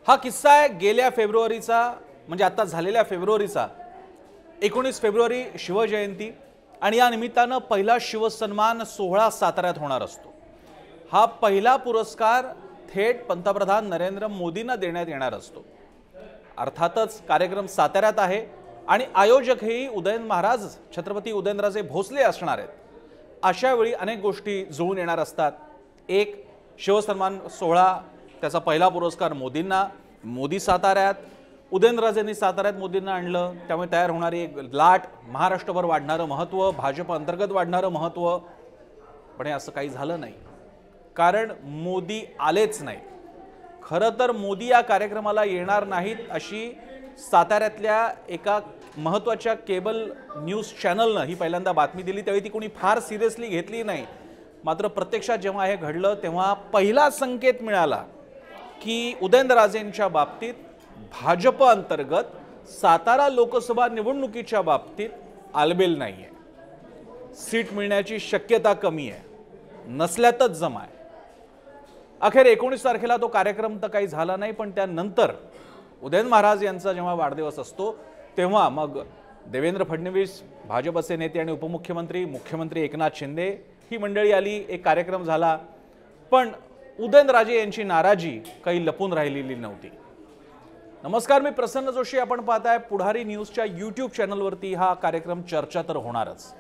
हा किस्सा आहे गेल्या फेब्रुवारीचा, म्हणजे आता झालेल्या फेब्रुवारीचा। 19 फेब्रुवारी शिवजयंती आणि या निमित्तानं पहिला शिवसन्मान सोहळा साताऱ्यात होणार असतो। हा पहिला पुरस्कार थेट पंतप्रधान नरेंद्र मोदींना देण्यात येणार असतो। अर्थातच कार्यक्रम साताऱ्यात आहे आणि आयोजकही उदयन महाराज छत्रपती उदयनराजे भोसले असणार आहेत। अशा वेळी अनेक गोष्टी जुळून येणार असतात। एक, शिवसन्मान सोहळा, त्याचा पहिला पुरस्कार मोदींना, मोदी साताऱ्यात, उदयनराजेंनी साताऱ्यात मोदींना आणलं, त्यामुळे तयार होणारी एक लाट, महाराष्ट्रभर वाढणारं महत्त्व, भाजप अंतर्गत वाढणारं महत्त्व। पण हे असं काही झालं नाही, कारण मोदी आलेच नाही। खरं तर मोदी या कार्यक्रमाला येणार नाहीत अशी साताऱ्यातल्या एका महत्त्वाच्या केबल न्यूज चॅनलनं ही पहिल्यांदा बातमी दिली, त्यावेळी ती कोणी फार सिरियसली घेतली नाही। मात्र प्रत्यक्षात जेव्हा हे घडलं तेव्हा पहिला संकेत मिळाला की उदयनराजेंच्या बाबतीत भाजप अंतर्गत सातारा लोकसभा निवडणुकीच्या बाबतीत आलबेल नाहीये। सीट मिळण्याची शक्यता कमी आहे, नसल्यातच जमा आहे। अखेर 19 तारखेला तो कार्यक्रम तर काही झाला नाही, पण त्यानंतर उदयन महाराज यांचा जेव्हा वाढदिवस असतो तेव्हा मग देवेंद्र फडणवीस, भाजपचे नेते आणि उपमुख्यमंत्री, मुख्यमंत्री एकनाथ शिंदे ही मंडळी आली, एक कार्यक्रम झाला। पण उदयनराजे यांची नाराजी काही लपून राहिलेली नव्हती। नमस्कार, मी प्रसन्न जोशी, आपण पाहताय पुढारी न्यूजच्या YouTube चॅनलवरती हा कार्यक्रम चर्चा तर होणारच।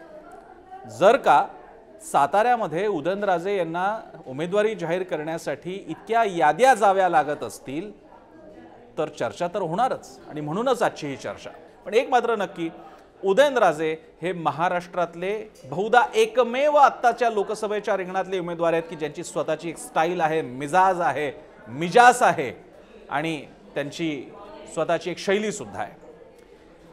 जर का साताऱ्यामध्ये उदयनराजे यांना उमेदवारी जाहीर करण्यासाठी इतक्या याद्या जाव्या लागत असतील तर चर्चा तर होणारच, आणि म्हणूनच आजची ही चर्चा। पण एक मात्र नक्की, उदयनराजे हे महाराष्ट्रातले बहुधा एकमेव आत्ताच्या लोकसभेच्या रिंगणातले उमेदवार आहेत की ज्यांची स्वतःची एक स्टाईल आहे, मिजाज आहे, मिजाज आहे आणि त्यांची स्वतःची एक शैली सुद्धा आहे।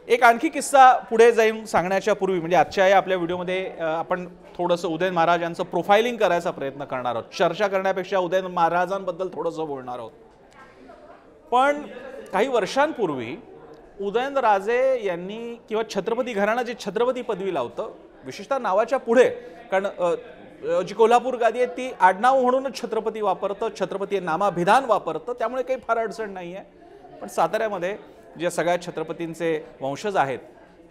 एक आणखी किस्सा पुढे जाऊन सांगण्याच्या पूर्वी, म्हणजे आजच्या या आपल्या व्हिडिओमध्ये आपण थोडंसं उदयन महाराज यांचं प्रोफाइलिंग करायचा प्रयत्न करणार आहोत। चर्चा करण्यापेक्षा उदयन महाराजांबद्दल थोडंसं बोलणार आहोत। पण काही वर्षांपूर्वी उदयनराजे यांनी किंवा छत्रपती घराणं जे छत्रपती पदवी लावतं, विशेषतः नावाच्या पुढे, कारण जी कोल्हापूर गादी आहे ती आडनाव म्हणूनच छत्रपती वापरतं, छत्रपती नामाभिधान वापरतं, त्यामुळे काही फार अडचण नाही आहे। पण साताऱ्यामध्ये जे सगळ्या छत्रपतींचे वंशज आहेत,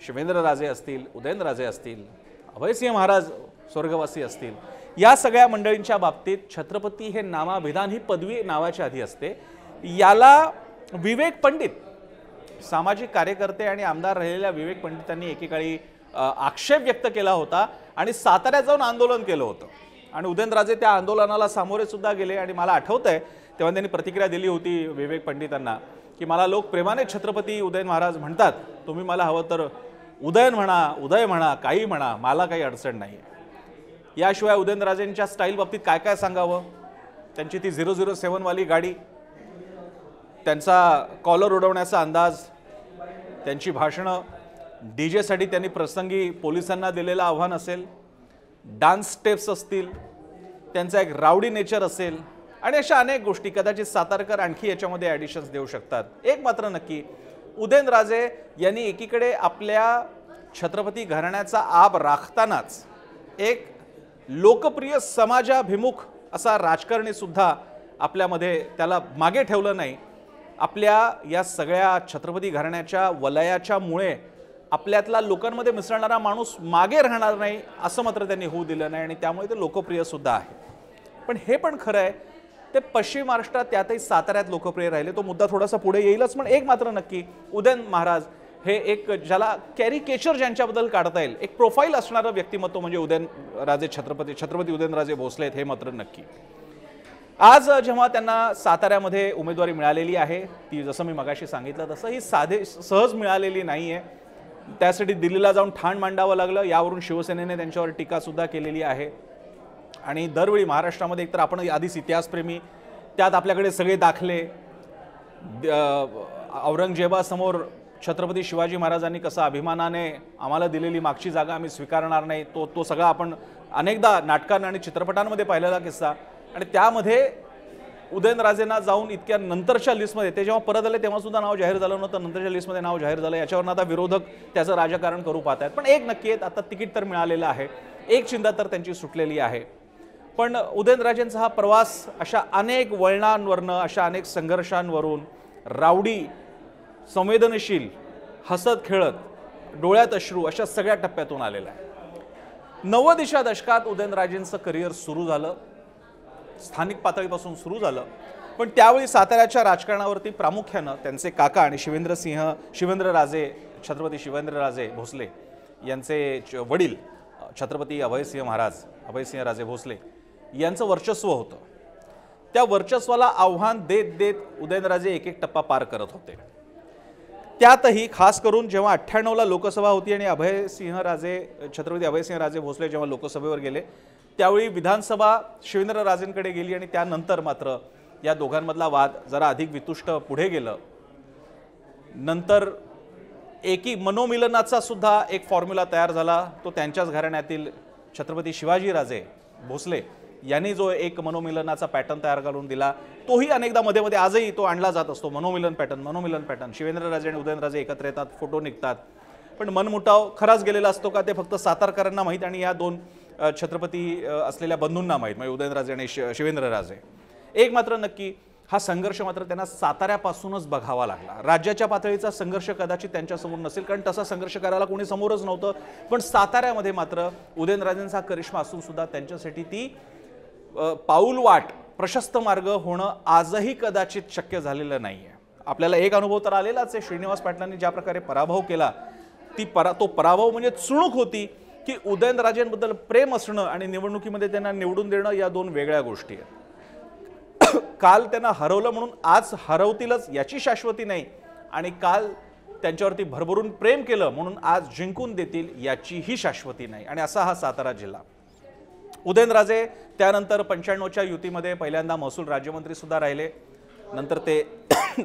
शिवेंद्रराजे असतील, उदयनराजे असतील, अभयसिंह महाराज स्वर्गवासी असतील, या सगळ्या मंडळींच्या बाबतीत छत्रपती हे नामाभिधान ही पदवी नावाच्या आधी असते। याला विवेक पंडित, सामाजिक कार्यकर्ते आणि आमदार राहिलेल्या विवेक पंडितांनी एकेकाळी आक्षेप व्यक्त केला होता आणि साताऱ्यात जाऊन आंदोलन केलं होतं। आणि उदयनराजे त्या आंदोलनाला सामोरे सुद्धा गेले। आणि मला आठवतंय तेव्हा त्यांनी प्रतिक्रिया दिली होती विवेक पंडितांना की मला लोक प्रेमाने छत्रपती उदयन महाराज म्हणतात, तुम्ही मला हवं तर उदयन म्हणा, उदय म्हणा, काही म्हणा, मला काही अडचण नाही आहे। याशिवाय उदयनराजेंच्या स्टाईल बाबतीत काय काय सांगावं, त्यांची ती 007 वाली गाडी, त्यांचा कॉलर उडवण्याचा अंदाज, त्यांची भाषणं, DJ साठी त्यांनी प्रसंगी पोलिसांना दिलेलं आव्हान असेल, डान्स स्टेप्स असतील, त्यांचा एक रावडी नेचर असेल आणि अशा अनेक गोष्टी। कदाचित सातारकर आणखी याच्यामध्ये ॲडिशन्स देऊ शकतात। एक मात्र नक्की, उदयनराजे यांनी एकीकडे आपल्या छत्रपती घराण्याचा आब राखतानाच एक लोकप्रिय समाजाभिमुख असा राजकारणी सुद्धा आपल्यामध्ये त्याला मागे ठेवलं नाही। आपल्या या सगळ्या छत्रपती घराण्याच्या वलयाच्यामुळे आपल्यातला लोकांमध्ये मिसळणारा माणूस मागे राहणार नाही असं मात्र त्यांनी होऊ दिलं नाही, आणि त्यामुळे ते लोकप्रिय सुद्धा आहे। पण हे पण खरं आहे, ते पश्चिम महाराष्ट्रात त्यातही साताऱ्यात लोकप्रिय राहिले। तो मुद्दा थोडासा पुढे येईलच, पण एक मात्र नक्की, उदयन महाराज हे एक ज्याला कॅरिकेचर ज्यांच्याबद्दल काढता येईल, एक प्रोफाईल असणारं व्यक्तिमत्व म्हणजे उदयनराजे छत्रपती उदयनराजे भोसले आहेत, हे मात्र नक्की। आज जेव्हा त्यांना साताऱ्यामध्ये उमेदवारी मिळालेली आहे, ती जसं मी मगाशी सांगितलं तसं ही सहज मिळालेली नाही आहे। त्यासाठी दिल्लीला जाऊन ठाण मांडावं लागलं। यावरून शिवसेनेने त्यांच्यावर टीका सुद्धा केलेली आहे। आणि दरवेळी महाराष्ट्रामध्ये एकतर आपण आधीच इतिहासप्रेमी, त्यात आपल्याकडे सगळे दाखले, औरंगजेबासमोर छत्रपती शिवाजी महाराजांनी कसं अभिमानाने आम्हाला दिलेली मागची जागा आम्ही स्वीकारणार नाही, तो सगळा आपण अनेकदा नाटकांना आणि चित्रपटांमध्ये पाहिलेला किस्सा। आणि त्यामध्ये उदयनराजेंना जाऊन इतक्या नंतरच्या लिस्टमध्ये, ते जेव्हा परत आले तेव्हा सुद्धा नाव जाहीर झालं नव्हतं, नंतरच्या लिस्टमध्ये नाव जाहीर झालं। याच्यावरून आता विरोधक त्याचं राजकारण करू पाहत आहेत। पण एक नक्की आहे, आता तिकीट तर मिळालेलं आहे, एक चिंता तर त्यांची सुटलेली आहे। पण उदयनराजेंचा हा प्रवास अशा अनेक वळणांवरनं, अशा अनेक संघर्षांवरून रावडी, संवेदनशील, हसत खेळत, डोळ्यात अश्रू अशा सगळ्या टप्प्यातून आलेला आहे. 90च्या दशकात उदयनराजेंचं करिअर सुरू झालं, स्थानिक पातळीपासून सुरू झालं. पण त्यावेळी साताऱ्याच्या राजकारणावरती प्रामुख्यानं त्यांचे काका आणि शिवेंद्रराजे, छत्रपती शिवेंद्रराजे भोसले यांचे वडील छत्रपती अभयसिंहराजे भोसले यांचं वर्चस्व होतं. त्या वर्चस्वाला आव्हान देत देत उदयनराजे एक एक टप्पा पार करत होते. त्यातही खास करून जेव्हा 98ला लोकसभा होती आणि छत्रपती अभयसिंहराजे भोसले जेव्हा लोकसभेवर गेले, त्यावेळी विधानसभा शिवेंद्रराजेंकडे गेली आणि त्यानंतर मात्र या दोघांमधला वाद जरा अधिक वितुष्ट पुढे गेलं. नंतर एकी मनोमिलनाचा सुद्धा एक फॉर्म्युला तयार झाला. तो त्यांच्याच घराण्यातील छत्रपती शिवाजीराजे भोसले यांनी जो एक मनोमिलनाचा पॅटर्न तयार करून दिला, तोही अनेकदा मध्ये मध्ये आजही तो आणला जात असतो. मनोमिलन पॅटर्न. शिवेंद्रराजे आणि उदयनराजे एकत्र येतात, फोटो निघतात, पण मनमुटाव खराच गेलेला असतो का ते फक्त सातारकरांना माहीत आणि या दोन छत्रपती असलेल्या बंधूंना माहीत, म्हणजे उदयनराजे आणि शिवेंद्रराजे. एक मात्र नक्की, हा संघर्ष मात्र त्यांना साताऱ्यापासूनच बघावा लागला. राज्याच्या पातळीचा संघर्ष कदाचित त्यांच्यासमोर नसेल, कारण तसा संघर्ष करायला कोणी समोरच नव्हतं. पण साताऱ्यामध्ये मात्र उदयनराजेंचा करिश्मा असून सुद्धा त्यांच्यासाठी ती पाऊलवाट, प्रशस्त मार्ग होणं आजही कदाचित शक्य झालेलं नाहीये. आपल्याला एक अनुभव तर आलेलाच आहे. श्रीनिवास पाटलांनी ज्या प्रकारे पराभव केला, तो पराभव म्हणजे चुणूक होती की उदयनराजेंबद्दल प्रेम असणं आणि निवडणुकीमध्ये त्यांना निवडून देणं या दोन वेगळ्या गोष्टी आहेत. काल त्यांना हरवलं म्हणून आज हरवतीलच याची शाश्वती नाही, आणि काल त्यांच्यावरती भरभरून प्रेम केलं म्हणून आज जिंकून देतील याचीही शाश्वती नाही. आणि असा हा सातारा जिल्हा. उदयनराजे त्यानंतर 95च्या युतीमध्ये पहिल्यांदा महसूल राज्यमंत्री सुद्धा राहिले. नंतर ते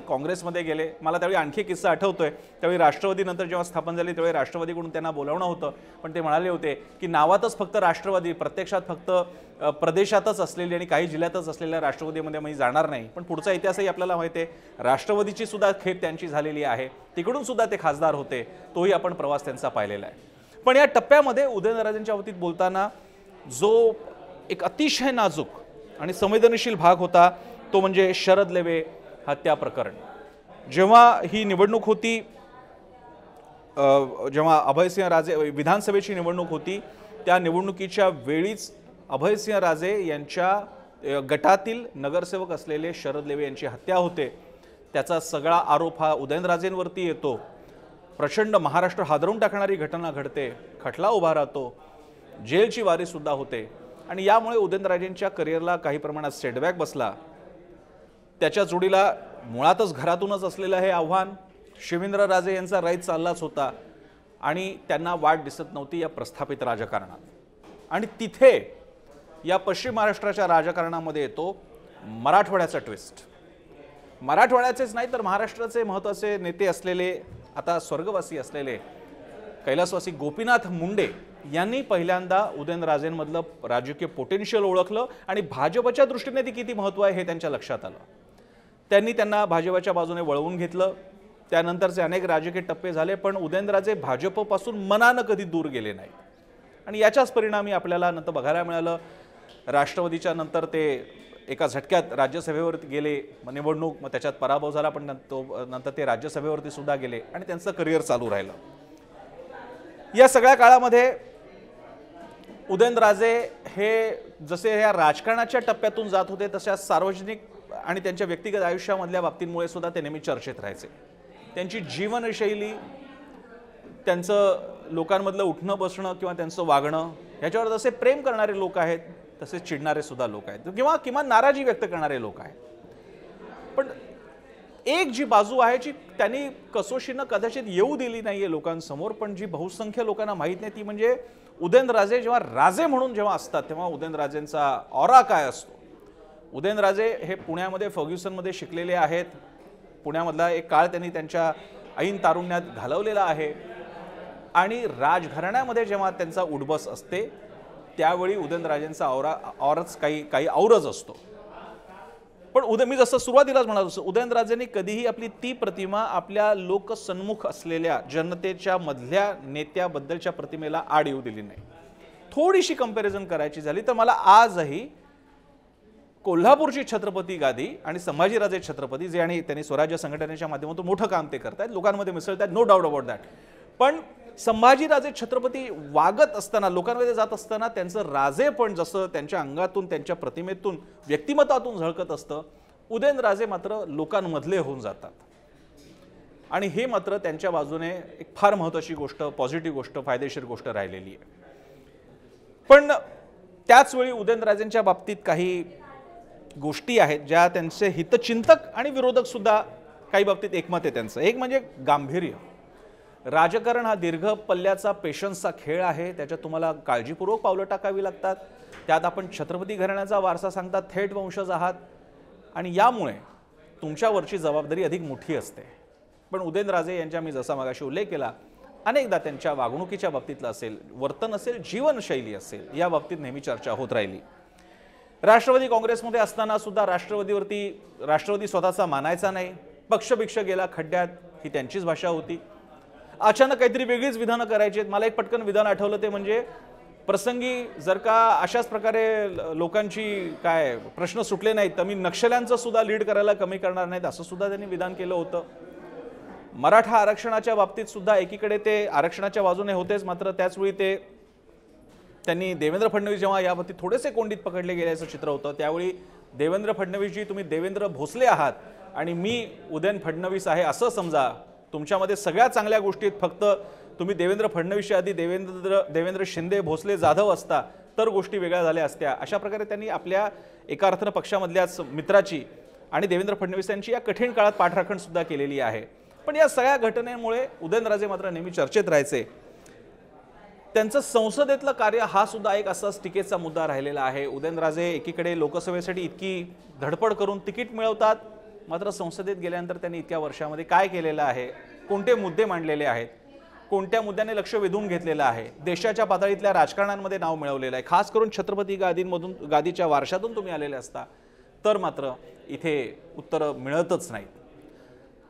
काँग्रेसमध्ये गेले. मला त्यावेळी आणखी किस्सा आठवतोय. त्यावेळी राष्ट्रवादी नंतर जेव्हा स्थापन झाली त्यावेळी राष्ट्रवादीकडून त्यांना बोलावणं होतं, पण ते म्हणाले होते की नावातच फक्त राष्ट्रवादी, प्रत्यक्षात फक्त प्रदेशातच असलेली आणि काही जिल्ह्यातच असलेल्या राष्ट्रवादीमध्ये मी जाणार नाही. पण पुढचा इतिहासही आपल्याला माहिती आहे. राष्ट्रवादीची सुद्धा खेप त्यांची झालेली आहे. तिकडून सुद्धा ते खासदार होते. तोही आपण प्रवास त्यांचा पाहिलेला आहे. पण या टप्प्यामध्ये उदयनराजेंच्या बाबतीत बोलताना जो एक अतिशय नाजूक आणि संवेदनशील भाग होता तो म्हणजे शरद लेवे हत्या प्रकरण. जेव्हा ही निवडणूक होती, जेव्हा अभयसिंहराजे विधानसभेची निवडणूक होती, त्या निवडणुकीच्या वेळीच अभयसिंहराजे यांच्या गटातील नगरसेवक असलेले शरद लेवे यांची हत्या होते. त्याचा सगळा आरोप हा उदयनराजेंवरती येतो. प्रचंड महाराष्ट्र हादरवून टाकणारी घटना घडते. खटला उभा राहतो. जेलची वारी सुद्धा होते. आणि यामुळे उदयनराजेंच्या करिअरला काही प्रमाणात सेटबॅक बसला. त्याच्या जोडीला मुळातच घरातूनच असलेलं हे आव्हान, शिवेंद्रराजे यांचा राईट चाललाच होता आणि त्यांना वाट दिसत नव्हती या प्रस्थापित राजकारणात. आणि तिथे या पश्चिम महाराष्ट्राच्या राजकारणामध्ये येतो मराठवाड्याचा ट्विस्ट. मराठवाड्याचेच नाही तर महाराष्ट्राचे महत्त्वाचे नेते असलेले, आता स्वर्गवासी असलेले कैलासवासी गोपीनाथ मुंडे यांनी पहिल्यांदा उदयनराजेंमधलं राजकीय पोटेन्शियल ओळखलं आणि भाजपच्या दृष्टीने ती किती महत्त्व आहे हे त्यांच्या लक्षात आलं. त्यांनी त्यांना भाजपच्या बाजूने वळवून घेतलं. त्यानंतरचे अनेक राजकीय टप्पे झाले, पण उदयनराजे भाजपपासून मनानं कधी दूर गेले नाही. आणि याच्याच परिणामी आपल्याला नंतर बघायला मिळालं. राष्ट्रवादीच्या नंतर ते एका झटक्यात राज्यसभेवरती गेले, निवडणूक, मग त्याच्यात पराभव झाला, पण नंतर ते राज्यसभेवरती सुद्धा गेले आणि त्यांचं करिअर चालू राहिलं. या सगळ्या काळामध्ये उदयनराजे हे जसे या राजकारणाच्या टप्प्यातून जात होते तशा सार्वजनिक आणि त्यांच्या व्यक्तिगत आयुष्यामधल्या बाबतींमुळे सुद्धा ते नेहमी चर्चेत राहायचे. त्यांची जीवनशैली, त्यांचं लोकांमधलं उठणं बसणं किंवा त्यांचं वागणं, ह्याच्यावर जसे प्रेम करणारे लोक आहेत तसेच चिडणारे सुद्धा लोक आहेत किंवा किमान नाराजी व्यक्त करणारे लोक आहेत. पण एक जी बाजू आहे जी त्यांनी कसोशीनं कदाचित येऊ दिली नाहीये लोकांसमोर, पण जी बहुसंख्य लोकांना माहीत नाही, ती म्हणजे उदयनराजे जेव्हा राजे म्हणून जेव्हा असतात तेव्हा उदयनराजेंचा ऑरा काय असतो. उदयनराजे हे पुण्यामध्ये फर्ग्युसनमध्ये शिकलेले आहेत. पुण्यामधला एक काळ त्यांनी त्यांच्या ऐन तारुण्यात घालवलेला आहे आणि राजघराण्यामध्ये जेव्हा त्यांचा उडबस असते त्यावेळी उदयनराजेंचा औरच काही औरच असतो. पण मी जसं सुरुवातीलाच म्हणालो, उदयनराजेंनी कधीही आपली ती प्रतिमा आपल्या लोकसन्मुख असलेल्या जनतेच्या मधल्या नेत्याबद्दलच्या प्रतिमेला आड येऊ दिली नाही. थोडीशी कंपॅरिझन करायची झाली तर मला आजही कोल्हापूरची छत्रपती गादी आणि संभाजीराजे छत्रपती जे आणि त्यांनी स्वराज्य संघटनेच्या माध्यमातून मोठं काम ते करतात, लोकांमध्ये मिसळतात, नो डाऊट अबाउट दॅट. पण संभाजीराजे छत्रपती वागत असताना, लोकांमध्ये जात असताना त्यांचं राजेपण जसं त्यांच्या अंगातून, त्यांच्या प्रतिमेतून, व्यक्तिमत्वातून झळकत असतं, उदयनराजे मात्र लोकांमधले होऊन जातात. आणि हे मात्र त्यांच्या बाजूने एक फार महत्त्वाची गोष्ट, पॉझिटिव्ह गोष्ट, फायदेशीर गोष्ट राहिलेली आहे. पण त्याचवेळी उदयनराजेंच्या बाबतीत काही गोष्टी आहेत ज्या त्यांचे हितचिंतक आणि विरोधक सुद्धा काही बाबतीत एकमत आहे त्यांचं. एक म्हणजे गांभीर्य. राजकारण हा दीर्घ पल्ल्याचा पेशन्सचा खेळ आहे. त्याच्यात तुम्हाला काळजीपूर्वक पावलं टाकावी लागतात. त्यात आपण छत्रपती घराण्याचा वारसा सांगतात, थेट वंशज आहात आणि यामुळे तुमच्यावरची जबाबदारी अधिक मोठी असते. पण उदयनराजे यांच्या मी जसा मगाशी उल्लेख केला, अनेकदा त्यांच्या वागणुकीच्या बाबतीतलं असेल, वर्तन असेल, जीवनशैली असेल, या बाबतीत नेहमी चर्चा होत राहिली. राष्ट्रवादी काँग्रेसमध्ये असताना सुद्धा राष्ट्रवादी स्वतःचा मानायचा नाही. पक्षभिक्ष गेला खड्ड्यात, ही त्यांचीच भाषा होती. अचानक काहीतरी वेगळीच विधानं करायची. मला एक पटकन विधान आठवलं, ते म्हणजे प्रसंगी जर का अशाच प्रकारे लोकांची काय प्रश्न सुटले नाहीत तर मी नक्षल्यांचं सुद्धा लीड करायला कमी करणार नाहीत, असं सुद्धा त्यांनी विधान केलं होतं. मराठा आरक्षणाच्या बाबतीत सुद्धा एकीकडे ते आरक्षणाच्या बाजूने होतेच, मात्र त्याचवेळी त्यांनी देवेंद्र फडणवीस जेव्हा याबाबतीत थोडेसे कोंडीत पकडले गेल्याचं चित्र होतं, त्यावेळी देवेंद्र फडणवीसजी तुम्ही देवेंद्र भोसले आहात आणि मी उदयन फडणवीस आहे असं समजा, तुमच्यामध्ये सगळ्या चांगल्या गोष्टीत फक्त तुम्ही देवेंद्र फडणवीसच्या आधी देवेंद्र शिंदे भोसले जाधव असता तर गोष्टी वेगळ्या झाल्या असत्या, अशा प्रकारे त्यांनी आपल्या एका अर्थानं पक्षामधल्याच मित्राची आणि देवेंद्र फडणवीस यांची या कठीण काळात पाठराखण सुद्धा केलेली आहे. पण या सगळ्या घटनेमुळे उदयनराजे मात्र नेहमी चर्चेत राहायचे. त्यांचं संसदेतलं कार्य हा सुद्धा एक असाच टीकेचा मुद्दा राहिलेला आहे. उदयनराजे एकीकडे लोकसभेसाठी इतकी धडपड करून तिकीट मिळवतात, मात्र संसदेत गेल्यानंतर त्यांनी इतक्या वर्षामध्ये काय केलेलं आहे, कोणते मुद्दे मांडलेले आहेत, कोणत्या मुद्द्याने लक्ष वेधून घेतलेलं आहे, देशाच्या पातळीतल्या राजकारणांमध्ये नाव मिळवलेलं आहे, खास करून छत्रपती गादीच्या वारशातून तुम्ही आलेले असता तर मात्र इथे उत्तरं मिळतच नाहीत.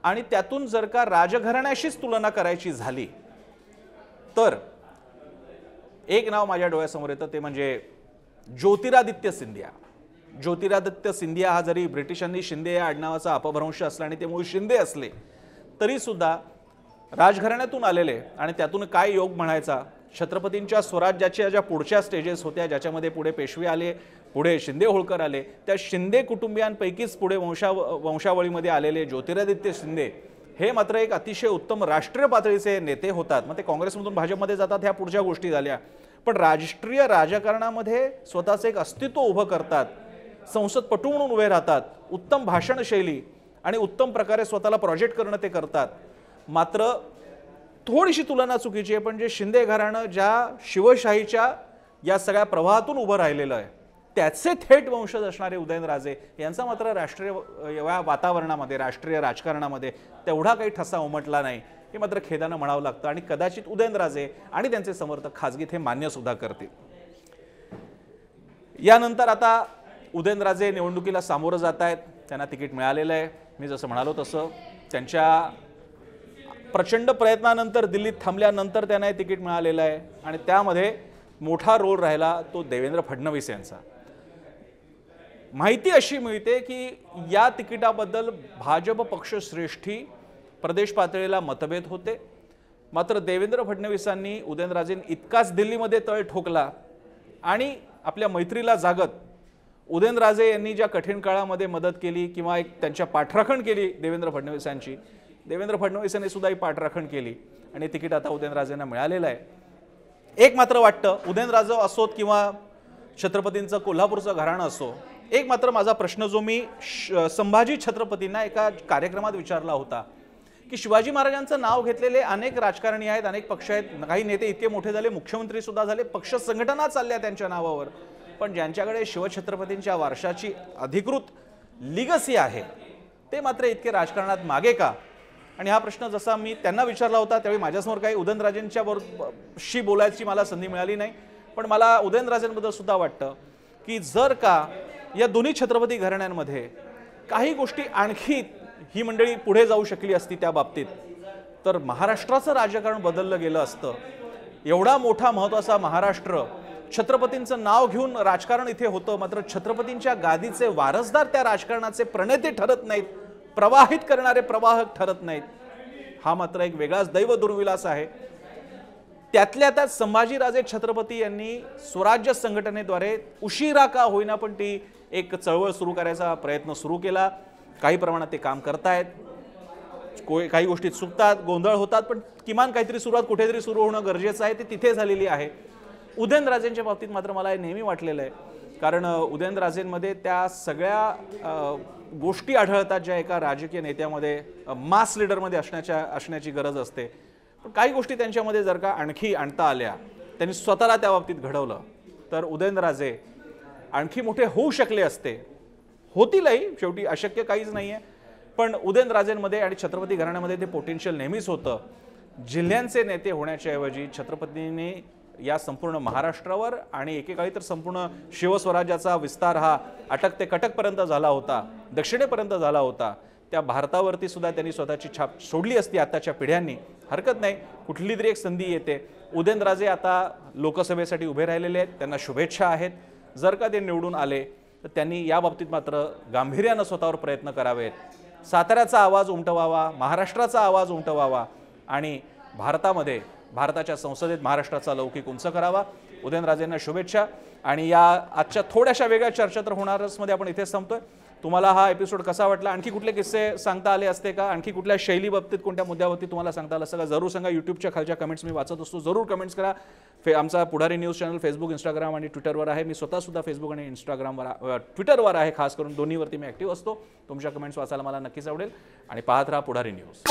आणि त्यातून जर का राजघराण्याशीच तुलना करायची झाली तर एक नाव माझ्या डोळ्यासमोर येतं, ते म्हणजे ज्योतिरादित्य सिंधिया. ज्योतिरादित्य सिंधिया हा जरी ब्रिटिशांनी शिंदे या आडनावाचा अपभ्रंश असला आणि ते मूळ शिंदे असले तरी सुद्धा राजघराण्यातून आलेले आणि त्यातून काय योग म्हणायचा. छत्रपतींच्या स्वराज्याच्या ज्या पुढच्या स्टेजेस होत्या, ज्याच्यामध्ये पुढे पेशवे आले, पुढे शिंदे होळकर आले, त्या शिंदे कुटुंबियांपैकीच पुढे वंशावळीमध्ये आलेले ज्योतिरादित्य शिंदे हे मात्र एक अतिशय उत्तम राष्ट्रीय पातळीचे नेते होतात. मग ते काँग्रेसमधून भाजपमध्ये जातात, ह्या पुढच्या गोष्टी झाल्या. पण राष्ट्रीय राजकारणामध्ये स्वतःचं एक अस्तित्व उभं करतात, संसदपटू म्हणून उभे राहतात, उत्तम भाषण शैली आणि उत्तम प्रकारे स्वतःला प्रोजेक्ट करणं ते करतात. मात्र थोडीशी तुलना चुकीची आहे, पण जे शिंदे घराणं ज्या शिवशाहीच्या या सगळ्या प्रवाहातून उभं राहिलेलं आहे, त्याचे थेट वंशज असणारे उदयनराजे यांचा मात्र राष्ट्रीय वातावरणामध्ये, राष्ट्रीय राजकारणामध्ये तेवढा काही ठसा उमटला नाही, हे मात्र खेदानं म्हणावं लागतं. आणि कदाचित उदयनराजे आणि त्यांचे समर्थक खाजगीत हे मान्य सुद्धा करतील. यानंतर आता उदयनराजे निवडणुकीला सामोरं जात आहेत, त्यांना तिकीट मिळालेलं आहे. मी जसं म्हणालो तसं त्यांच्या प्रचंड प्रयत्नानंतर दिल्लीत थांबल्यानंतर त्यांना हे तिकीट मिळालेलं आहे आणि त्यामध्ये मोठा रोल राहिला तो देवेंद्र फडणवीस यांचा. माहिती अशी मिळते की या तिकिटाबद्दल भाजप पक्षश्रेष्ठी प्रदेश पातळीला मतभेद होते, मात्र देवेंद्र फडणवीसांनी उदयनराजेंनी इतकाच दिल्लीमध्ये तळ ठोकला आणि आपल्या मैत्रीला जागत उदयनराजे यांनी ज्या कठीण काळामध्ये मदत केली किंवा एक त्यांच्या पाठराखण केली देवेंद्र फडणवीसांची, देवेंद्र फडणवीसांनी सुद्धा ही पाठराखण केली आणि तिकीट आता उदयनराजेंना मिळालेलं आहे. एक मात्र वाटतं, उदयनराजे असोत किंवा छत्रपतींचं कोल्हापूरचं घराणं असो, एक मात्र माझा प्रश्न जो मी संभाजी छत्रपतींना एका कार्यक्रमात विचारला होता की शिवाजी महाराजांचं नाव घेतलेले अनेक राजकारणी आहेत, अनेक पक्ष आहेत, काही नेते इतके मोठे झाले, मुख्यमंत्री सुद्धा झाले, पक्ष संघटना चालल्या त्यांच्या नावावर, पण ज्यांच्याकडे शिवछत्रपतींच्या वारशाची अधिकृत लिगसी आहे ते मात्र इतके राजकारणात मागे का. आणि हा प्रश्न जसा मी त्यांना विचारला होता त्यावेळी माझ्यासमोर काही उदयनराजेंच्या बरोबरशी बोलायची मला संधी मिळाली नाही, पण मला उदयनराजेंबद्दल सुद्धा वाटतं की जर का या दोन्ही छत्रपती घराण्यांमध्ये काही गोष्टी आणखी ही मंडळी पुढे जाऊ शकली असती त्या बाबतीत तर महाराष्ट्राचं राजकारण बदललं गेलं असतं. एवढा मोठा महत्त्वाचा महाराष्ट्र छत्रपतींचं नाव घेऊन राजकारण इथे होतं, मात्र छत्रपतींच्या गादीचे वारसदार त्या राजकारणाचे प्रणेते ठरत नाहीत, प्रवाहित करणारे प्रवाहक ठरत नाहीत. हा मात्र एक वेगळाच दैव दुर्विलास आहे. त्यातल्या त्यात संभाजीराजे छत्रपती यांनी स्वराज्य संघटनेद्वारे उशिरा का होईना पण ती एक चळवळ सुरू करायचा प्रयत्न सुरू केला. काही प्रमाणात ते काम करतायत, काही गोष्टी चुकतात, गोंधळ होतात, पण किमान काहीतरी सुरुवात कुठेतरी सुरू होणं गरजेचं आहे. ती तिथे झालेली आहे. उदयनराजेंच्या बाबतीत मात्र मला हे नेहमी वाटलेलं आहे, कारण उदयनराजेंमध्ये त्या सगळ्या गोष्टी आढळतात ज्या एका राजकीय नेत्यामध्ये, मास लीडरमध्ये असण्याची गरज असते. पण काही गोष्टी त्यांच्यामध्ये जर का आणखी आणता आल्या, त्यांनी स्वतःला त्या बाबतीत घडवलं, तर उदयनराजे आणखी मोठे होऊ शकले असते. होतीलही, शेवटी अशक्य काहीच नाही आहे. पण उदयनराजेंमध्ये आणि छत्रपती घराण्यामध्ये ते पोटेन्शियल नेहमीच होतं. जिल्ह्यांचे नेते होण्याच्या ऐवजी छत्रपतींनी या संपूर्ण महाराष्ट्रावर आणि एकेकाळी तर संपूर्ण शिवस्वराज्याचा विस्तार हा अटक ते कटकपर्यंत झाला होता, दक्षिणेपर्यंत झाला होता. त्या भारतावरती सुद्धा त्यांनी स्वतःची छाप सोडली असती आताच्या पिढ्यांनी. हरकत नाही, कुठली तरी एक संधी येते. उदयनराजे आता लोकसभेसाठी उभे राहिलेले आहेत, त्यांना शुभेच्छा आहेत. जर का ते निवडून आले तर त्यांनी या बाबतीत मात्र गांभीर्यानं स्वतःवर प्रयत्न करावेत. साताऱ्याचा आवाज उमटवावा, महाराष्ट्राचा आवाज उमटवावा आणि भारतामध्ये, भारताच्या संसदेत महाराष्ट्राचा लौकिक उंच करावा. उदयनराजेंना शुभेच्छा. आणि या आजच्या थोड्याशा वेगळ्या चर्चा तर होणारच मध्ये आपण इथेच थांबतोय. तुम्हाला हा एपिसोड कसा वाटला? आणखी कुठले किस्से सांगता आले असते का? आणखी कुठल्या शैली बाबतीत, कोणत्या मुद्द्यावरती तुम्हाला सांगता आलं असतं का? जरूर सांगा. यूट्यूबच्या खालच्या कमेंट्स मी वाचत असतो, जरूर कमेंट्स करा. आमचा पुढारी न्यूज चॅनल फेसबुक, इंस्टाग्राम आणि ट्विटरवर आहे. मी स्वतःसुद्धा फेसबुक आणि इंस्टाग्रामवर, ट्विटरवर आहे. खास करून दोन्हीवरती मी ॲक्टिव्ह असतो. तुमच्या कमेंट्स वाचायला मला नक्कीच आवडेल. आणि पाहत राहा पुढारी न्यूज.